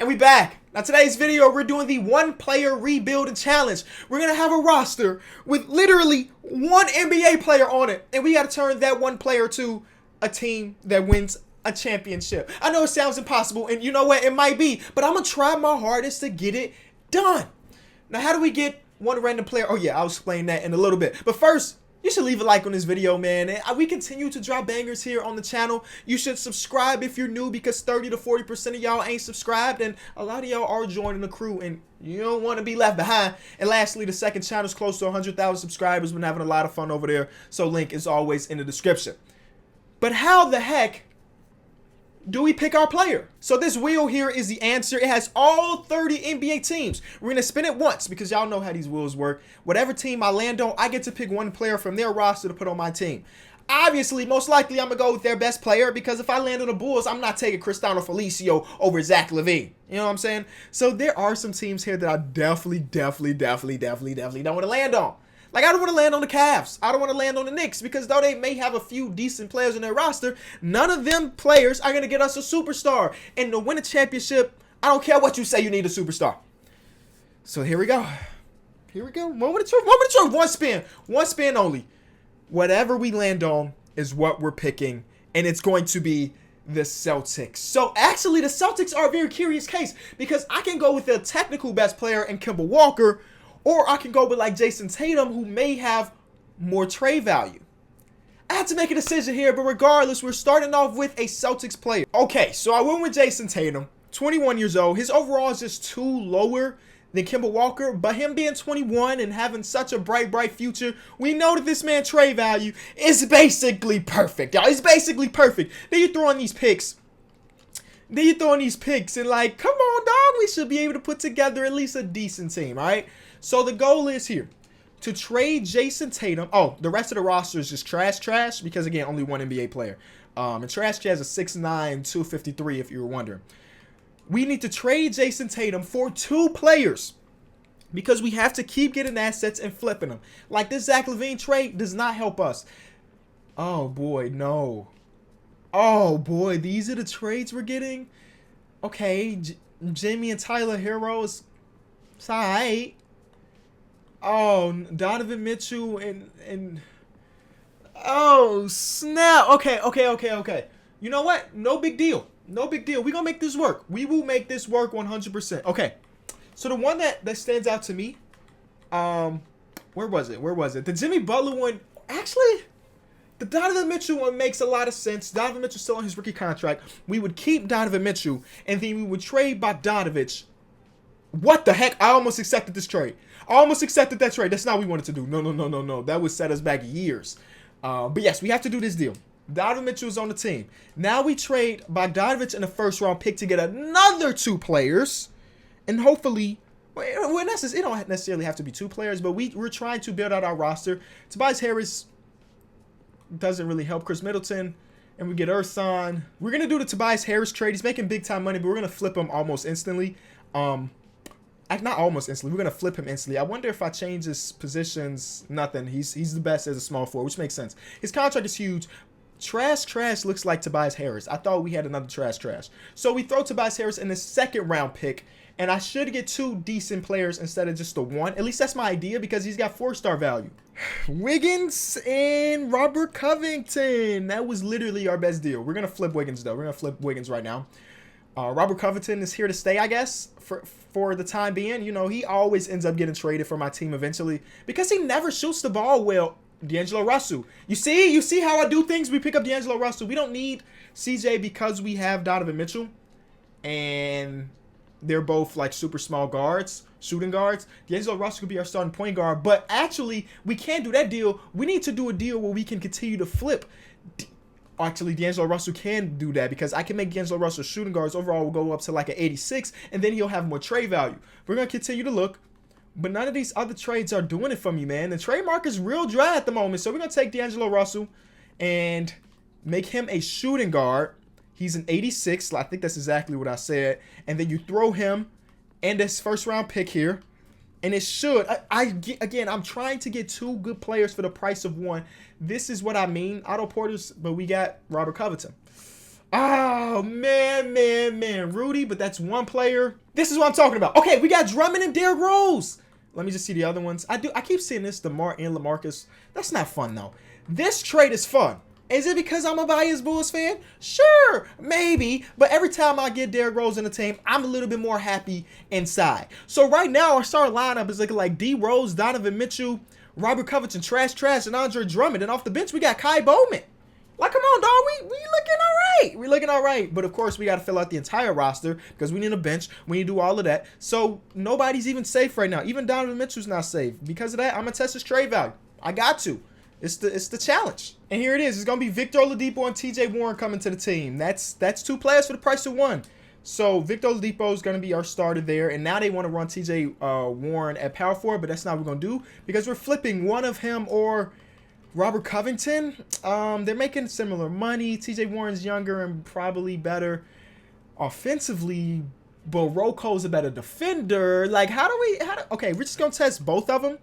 And we back. Now today's video, we're doing the one player rebuild and challenge. We're going to have a roster with literally one NBA player on it. And we got to turn that one player to a team that wins a championship. I know it sounds impossible, and you know what? It might be. But I'm going to try my hardest to get it done. Now how do we get one random player? Oh yeah, I'll explain that in a little bit. But first, you should leave a like on this video, man. And we continue to drop bangers here on the channel. You should subscribe if you're new, because 30 to 40% of y'all ain't subscribed, and a lot of y'all are joining the crew, and you don't want to be left behind. And lastly, the second channel is close to 100,000 subscribers. Been having a lot of fun over there, so link is always in the description. But how the heck do we pick our player? So this wheel here is the answer. It has all 30 NBA teams. We're going to spin it once because y'all know how these wheels work. Whatever team I land on, I get to pick one player from their roster to put on my team. Obviously, most likely I'm going to go with their best player, because if I land on the Bulls, I'm not taking Cristiano Felicio over Zach LaVine. You know what I'm saying? So there are some teams here that I definitely don't want to land on. Like, I don't want to land on the Cavs. I don't want to land on the Knicks, because though they may have a few decent players in their roster, none of them players are going to get us a superstar. And to win a championship, I don't care what you say, you need a superstar. So here we go. Here we go. Moment of truth. One spin. One spin only. Whatever we land on is what we're picking, and it's going to be the Celtics. So actually, the Celtics are a very curious case, because I can go with the technical best player in Kemba Walker, or I can go with like Jason Tatum, who may have more trade value. I had to make a decision here, but regardless, we're starting off with a Celtics player. Okay, so I went with Jason Tatum, 21 years old. His overall is just too lower than Kemba Walker, but him being 21 and having such a bright future, we know that this man's trade value is basically perfect, y'all. It's basically perfect. Then you throw in these picks. And like, come on, dog. We should be able to put together at least a decent team, all right? So the goal is here to trade Jason Tatum. Oh, the rest of the roster is just trash, because again, only one NBA player. And trash has a 6'9", 253, if you were wondering. We need to trade Jason Tatum for 2 players, because we have to keep getting assets and flipping them. Like this Zach LaVine trade does not help us. Oh boy, no. Oh boy, these are the trades we're getting. Okay, Jimmy and Tyler Hero is alright. Oh, Donovan Mitchell and oh snap. Okay. You know what? No big deal. We're gonna make this work. We will make this work 100%. Okay. So the one that stands out to me, where was it? The Jimmy Butler one. Actually, the Donovan Mitchell one makes a lot of sense. Donovan Mitchell's still on his rookie contract. We would keep Donovan Mitchell, and then we would trade Bogdanovich. What the heck? I almost accepted this trade. That's not what we wanted to do. No. That would set us back years. But yes, we have to do this deal. Donovan Mitchell is on the team. Now we trade Bogdanovich in a first-round pick to get another 2 players. And hopefully, it don't necessarily have to be 2 players, but we're trying to build out our roster. Tobias Harris doesn't really help. Chris Middleton. And we get Ersan. We're going to do the Tobias Harris trade. He's making big-time money, but we're going to flip him almost instantly. Not almost instantly. We're going to flip him instantly. I wonder if I change his positions. Nothing. He's the best as a small forward, which makes sense. His contract is huge. Trash looks like Tobias Harris. I thought we had another trash. So we throw Tobias Harris in the 2nd round pick, and I should get 2 decent players instead of just the 1. At least that's my idea, because he's got 4-star value. Wiggins and Robert Covington. That was literally our best deal. We're going to flip Wiggins, though. We're going to flip Wiggins right now. Robert Covington is here to stay, I guess, for the time being. You know, he always ends up getting traded for my team eventually, because he never shoots the ball well. D'Angelo Russell. You see how I do things? We pick up D'Angelo Russell. We don't need CJ because we have Donovan Mitchell, and they're both like super small guards, shooting guards. D'Angelo Russell could be our starting point guard, but actually we can't do that deal. We need to do a deal where we can continue to flip. Actually, D'Angelo Russell can do that, because I can make D'Angelo Russell shooting guards. Overall, will go up to like an 86, and then he'll have more trade value. We're going to continue to look, but none of these other trades are doing it for me, man. The trade market is real dry at the moment, so we're going to take D'Angelo Russell and make him a shooting guard. He's an 86. I think that's exactly what I said. And then you throw him and this 1st-round pick here. And it should. Again, I'm trying to get 2 good players for the price of 1. This is what I mean. Otto Porter's, but we got Robert Covington. Oh, man. Rudy, but that's one player. This is what I'm talking about. Okay, we got Drummond and Derrick Rose. Let me just see the other ones. I keep seeing this, DeMar and LaMarcus. That's not fun, though. This trade is fun. Is it because I'm a biased Bulls fan? Sure, maybe. But every time I get Derrick Rose in the team, I'm a little bit more happy inside. So right now, our starting lineup is looking like D. Rose, Donovan Mitchell, Robert Covington, trash, and Andre Drummond. And off the bench, we got Kai Bowman. Like, come on, dog. We looking all right. We looking all right. But, of course, we got to fill out the entire roster because we need a bench. We need to do all of that. So, nobody's even safe right now. Even Donovan Mitchell's not safe. Because of that, I'm going to test his trade value. I got to. It's the challenge. And here it is. It's going to be Victor Oladipo and T.J. Warren coming to the team. That's two players for the price of one. So, Victor Oladipo is going to be our starter there. And now they want to run T.J. Warren at power forward. But that's not what we're going to do because we're flipping one of him or Robert Covington. They're making similar money. T.J. Warren's younger and probably better offensively. But Roko's a better defender. Like, okay, we're just going to test both of them.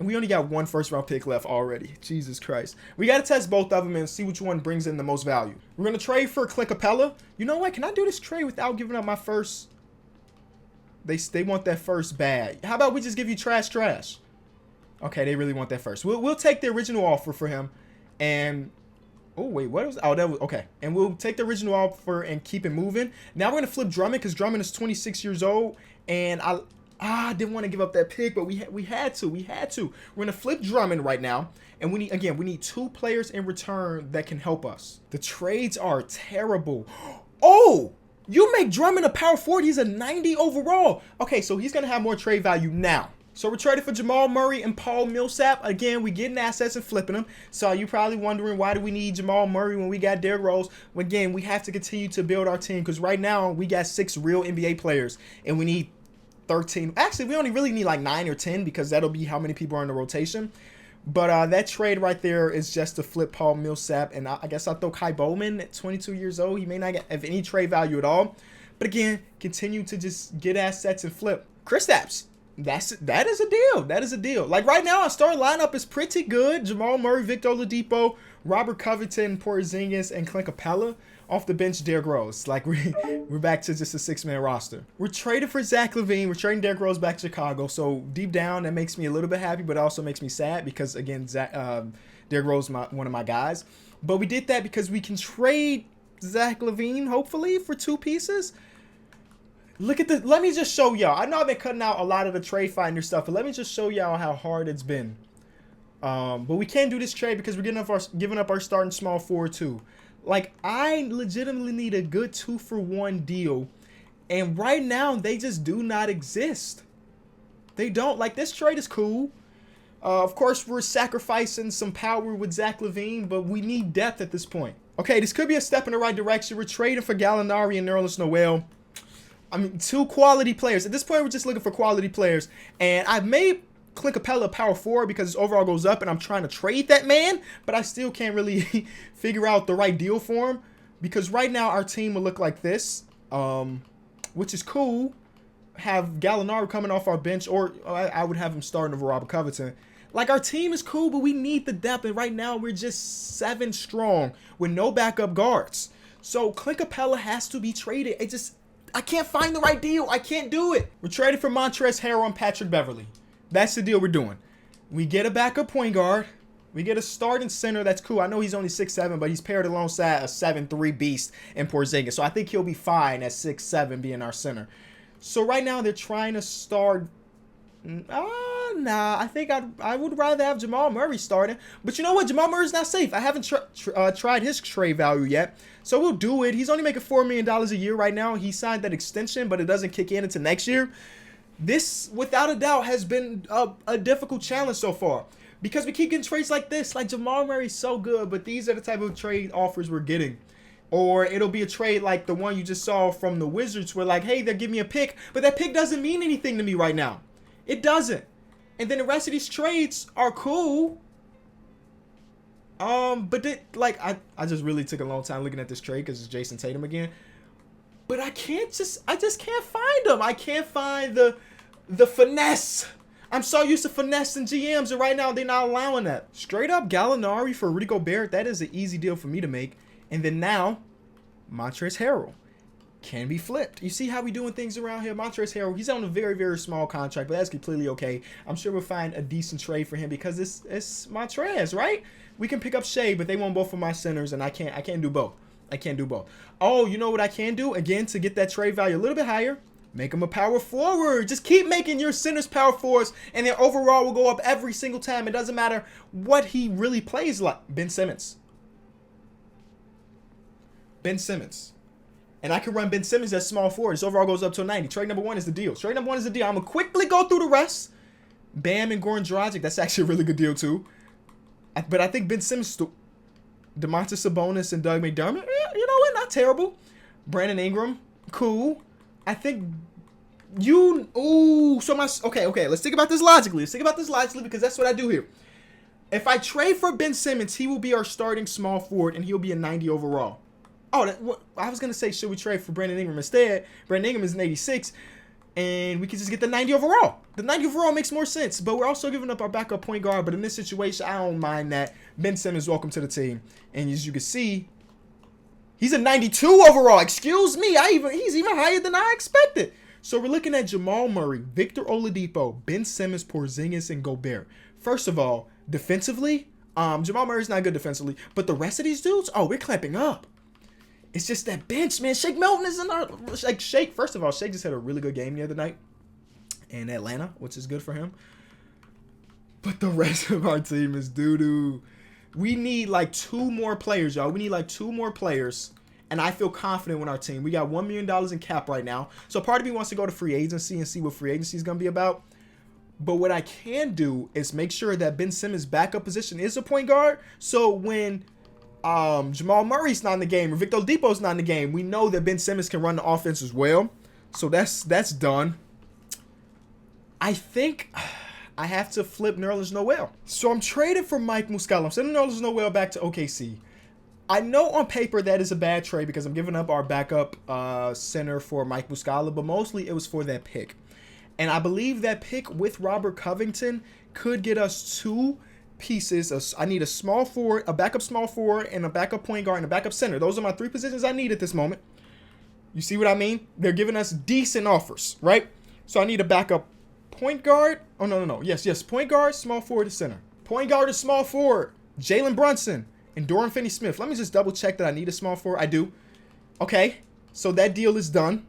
And we only got one first-round pick left already. Jesus Christ. We got to test both of them and see which one brings in the most value. We're going to trade for Clint Capella. You know what? Can I do this trade without giving up my first? They want that first bag. How about we just give you trash? Okay, they really want that first. We'll take the original offer for him. And, oh, wait, what was, oh, that was, okay. And we'll take the original offer and keep it moving. Now we're going to flip Drummond because Drummond is 26 years old. And I didn't want to give up that pick, but we had to. We're going to flip Drummond right now. And we need two players in return that can help us. The trades are terrible. Oh, you make Drummond a power forward. He's a 90 overall. Okay, so he's going to have more trade value now. So we're trading for Jamal Murray and Paul Millsap. Again, we getting assets and flipping them. So you're probably wondering, why do we need Jamal Murray when we got Derrick Rose? Again, we have to continue to build our team because right now we got 6 real NBA players and we need 13. Actually, we only really need like 9 or 10 because that'll be how many people are in the rotation. But that trade right there is just to flip Paul Millsap. And I guess I'll throw Kai Bowman at 22 years old. He may not have any trade value at all. But again, continue to just get assets and flip. Kristaps. That is a deal. That is a deal. Like right now, our starting lineup is pretty good. Jamal Murray, Victor Oladipo, Robert Covington, Porzingis, and Clint Capella. Off the bench, Derrick Rose. Like we're back to just a 6-man roster. We're trading for Zach LaVine. We're trading Derrick Rose back to Chicago. So deep down, that makes me a little bit happy, but it also makes me sad because again, Derrick Rose, one of my guys. But we did that because we can trade Zach LaVine hopefully for 2 pieces. Look at let me just show y'all. I know I've been cutting out a lot of the trade finder stuff, but let me just show y'all how hard it's been. But we can't do this trade because we're giving up our starting small forward too. Like, I legitimately need a good 2-for-1 deal. And right now, they just do not exist. They don't. Like, this trade is cool. Of course, we're sacrificing some power with Zach LaVine, but we need depth at this point. Okay, this could be a step in the right direction. We're trading for Gallinari and Nerlens Noel. I mean, 2 quality players. At this point, we're just looking for quality players. And I've made Clint Capella power forward because his overall goes up and I'm trying to trade that man, but I still can't really figure out the right deal for him because right now our team will look like this, which is cool. Have Gallinari coming off our bench, or I would have him starting over Robert Covington. Like, our team is cool, but we need the depth, and right now we're just 7 strong with no backup guards. So Clint Capella has to be traded. I can't find the right deal. I can't do it. We're trading for Montrezl Harrell and Patrick Beverley. That's the deal we're doing. We get a backup point guard. We get a starting center. That's cool. I know he's only 6'7", but he's paired alongside a 7'3" beast in Porzingis. So I think he'll be fine at 6'7", being our center. So right now they're trying to start. Nah, I think I would rather have Jamal Murray starting. But you know what? Jamal Murray's not safe. I haven't tried his trade value yet. So we'll do it. He's only making $4 million a year right now. He signed that extension, but it doesn't kick in until next year. This, without a doubt, has been a difficult challenge so far. Because we keep getting trades like this. Like, Jamal Murray's so good, but these are the type of trade offers we're getting. Or it'll be a trade like the one you just saw from the Wizards where, like, hey, they'll give me a pick, but that pick doesn't mean anything to me right now. It doesn't. And then the rest of these trades are cool. But I just really took a long time looking at this trade because it's Jason Tatum again. But I just can't find them. I can't find the finesse. I'm so used to finessing GMs, and right now they're not allowing that. Straight up Gallinari for Rudy Gobert, that is an easy deal for me to make. And then now, Montrezl Harrell can be flipped. You see how we doing things around here? Montrezl Harrell, he's on a very, very small contract, but that's completely okay. I'm sure we'll find a decent trade for him because it's Montrezl, right? We can pick up Shea, but they want both of my centers, and I can't do both. I can't do both. Oh, you know what I can do? Again, to get that trade value a little bit higher, make him a power forward. Just keep making your centers power forwards, and their overall will go up every single time. It doesn't matter what he really plays like. Ben Simmons. Ben Simmons. And I can run Ben Simmons as small forward. His overall goes up to a 90. Trade number 1 is the deal. Trade number 1 is the deal. I'm going to quickly go through the rest. Bam and Goran Dragic. That's actually a really good deal, too. But I think Ben Simmons, DeMontis Sabonis and Doug McDermott, you know what? Not terrible. Brandon Ingram, cool. I think you... Ooh, so my... Okay. Let's think about this logically. Because that's what I do here. If I trade for Ben Simmons, he will be our starting small forward, and he'll be a 90 overall. Oh, I was going to say, should we trade for Brandon Ingram instead? Brandon Ingram is an 86, and we can just get the 90 overall. The 90 overall makes more sense, but we're also giving up our backup point guard. But in this situation, I don't mind that. Ben Simmons, welcome to the team. And as you can see, he's a 92 overall. Excuse me, he's even higher than I expected. So we're looking at Jamal Murray, Victor Oladipo, Ben Simmons, Porzingis, and Gobert. First of all, defensively, Jamal Murray's not good defensively, but the rest of these dudes, oh, we're clamping up. It's just that bench, man. Shake Milton is in our... Like, Shake, first of all, Shake just had a really good game the other night in Atlanta, which is good for him. But the rest of our team is doo-doo. We need, like, 2 more players, y'all. We need, like, 2 more players, and I feel confident with our team. We got $1 million in cap right now. So part of me wants to go to free agency and see what free agency is going to be about. But what I can do is make sure that Ben Simmons' backup position is a point guard. So when... Jamal Murray's not in the game, or Victor Oladipo's not in the game, we know that Ben Simmons can run the offense as well. So that's done. I think I have to flip Nerlens Noel. So I'm trading for Mike Muscala. I'm sending Nerlens Noel back to OKC. I know on paper that is a bad trade because I'm giving up our backup center for Mike Muscala, but mostly it was for that pick. And I believe that pick with Robert Covington could get us 2 pieces. I need a small forward, a backup small forward, and a backup point guard, and a backup center. Those are my 3 positions I need at this moment. You see what I mean? They're giving us decent offers, right? So I need a backup point guard. Oh, no. Yes. Point guard, small forward, and center. Point guard and small forward. Jalen Brunson and Dorian Finney-Smith. Let me just double check that I need a small forward. I do. Okay. So that deal is done.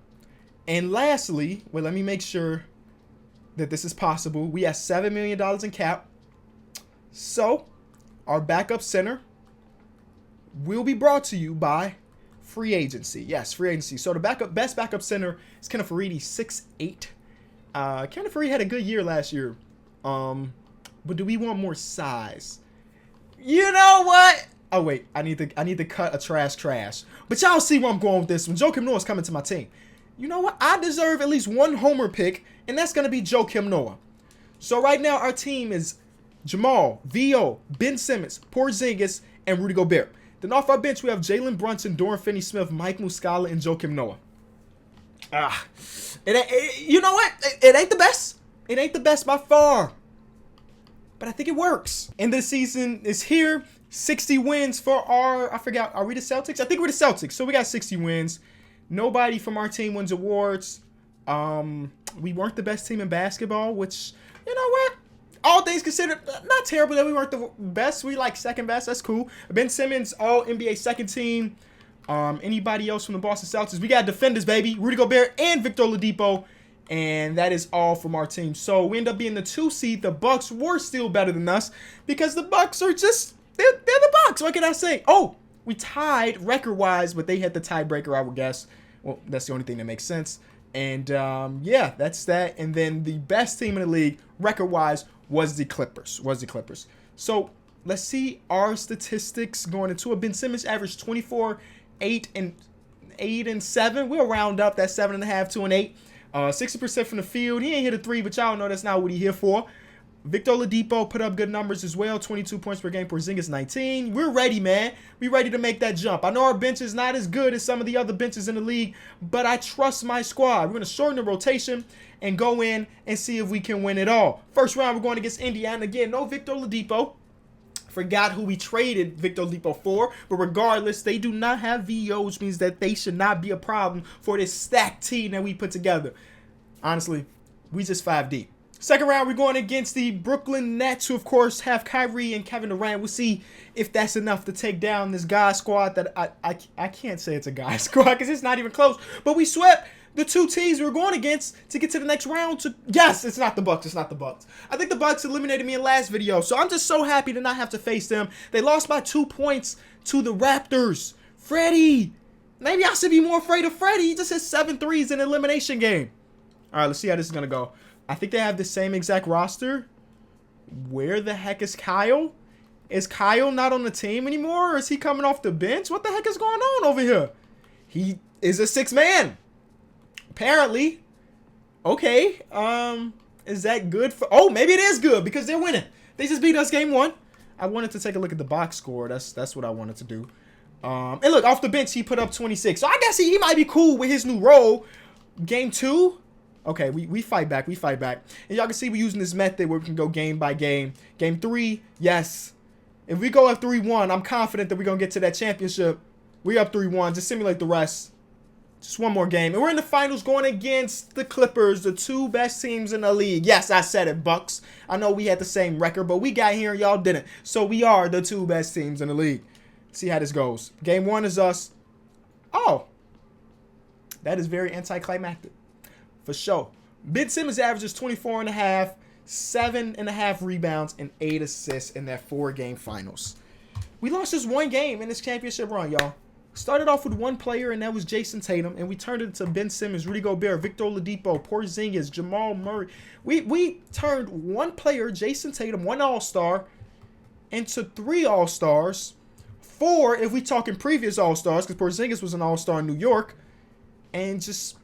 And lastly, let me make sure that this is possible. We have $7 million in cap. So, our backup center will be brought to you by free agency. Yes, free agency. So, the best backup center is Kenneth Faried, 6'8". Kenneth Faried had a good year last year. But do we want more size? You know what? Oh, wait. I need to cut a trash. But y'all see where I'm going with this one. Joakim Noah is coming to my team. You know what? I deserve at least 1 homer pick, and that's going to be Joakim Noah. So, right now, our team is Jamal, V.O., Ben Simmons, Porzingis, and Rudy Gobert. Then off our bench, we have Jalen Brunson, Dorian Finney-Smith, Mike Muscala, and Joakim Noah. You know what? It ain't the best. It ain't the best by far. But I think it works. And this season is here. 60 wins for I forgot, are we the Celtics? I think we're the Celtics. So we got 60 wins. Nobody from our team wins awards. We weren't the best team in basketball, which, you know what? All things considered, not terrible that we weren't the best. We like second best. That's cool. Ben Simmons, all NBA second team. Anybody else from the Boston Celtics? We got defenders, baby. Rudy Gobert and Victor Oladipo. And that is all from our team. So we end up being the 2 seed. The Bucks were still better than us because the Bucks are just, they're the Bucks. What can I say? Oh, we tied record-wise, but they had the tiebreaker, I would guess. Well, that's the only thing that makes sense. And, yeah, that's that. And then the best team in the league, record-wise, was the Clippers. So let's see our statistics going into it. Ben Simmons averaged 24, 8, and 7. We'll round up that 7.5, 2, and 8. 60% from the field. He ain't hit a 3, but y'all know that's not what he here for. Victor Oladipo put up good numbers as well. 22 points per game. Porzingis 19. We're ready, man. We ready to make that jump. I know our bench is not as good as some of the other benches in the league, but I trust my squad. We're going to shorten the rotation and go in and see if we can win it all. First round, we're going against Indiana. Again, no Victor Oladipo. Forgot who we traded Victor Oladipo for. But regardless, they do not have VO, which means that they should not be a problem for this stacked team that we put together. Honestly, we just 5 deep. Second round, we're going against the Brooklyn Nets, who, of course, have Kyrie and Kevin Durant. We'll see if that's enough to take down this guy squad that I can't say it's a guy squad because it's not even close. But we swept the 2 teams we were going against to get to the next round. Yes, it's not the Bucks. It's not the Bucks. I think the Bucks eliminated me in last video, so I'm just so happy to not have to face them. They lost by 2 points to the Raptors. Freddie. Maybe I should be more afraid of Freddie. He just hit 7 threes in an elimination game. All right, let's see how this is going to go. I think they have the same exact roster. Where the heck is Kyle? Is Kyle not on the team anymore? Or is he coming off the bench? What the heck is going on over here? He is a 6th man. Apparently. Okay. Is that good for... Oh, maybe it is good because they're winning. They just beat us game 1. I wanted to take a look at the box score. That's what I wanted to do. And look, off the bench, he put up 26. So I guess he might be cool with his new role. Game 2... Okay, we fight back. We fight back. And y'all can see we're using this method where we can go game by game. Game 3, yes. If we go up 3-1, I'm confident that we're going to get to that championship. We up 3-1. Just simulate the rest. Just one more game. And we're in the finals going against the Clippers, the 2 best teams in the league. Yes, I said it, Bucks. I know we had the same record, but we got here and y'all didn't. So we are the 2 best teams in the league. See how this goes. Game 1 is us. Oh. That is very anticlimactic. For sure. Ben Simmons averages 24.5, 7.5 rebounds, and 8 assists in that 4-game finals. We lost just 1 game in this championship run, y'all. Started off with 1 player, and that was Jason Tatum, and we turned it into Ben Simmons, Rudy Gobert, Victor Oladipo, Porzingis, Jamal Murray. We turned 1 player, Jason Tatum, 1 All-Star, into 3 All-Stars. 4 if we talking previous All-Stars, because Porzingis was an All-Star in New York, and just...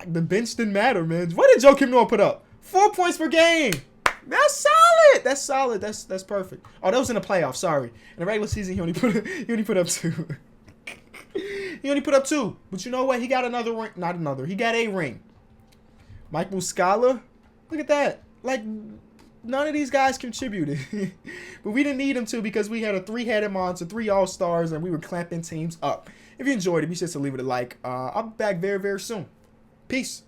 The bench didn't matter, man. What did Joakim Noah put up? 4 points per game. That's solid. That's solid. That's perfect. Oh, that was in the playoffs. Sorry. In the regular season, he only put up 2. He only put up 2. But you know what? He got another ring. Not another. He got a ring. Mike Muscala. Look at that. Like, none of these guys contributed. But we didn't need them to because we had a 3-headed monster, 3 All-Stars, and we were clamping teams up. If you enjoyed it, be sure to leave it a like. I'll be back very, very soon. Peace.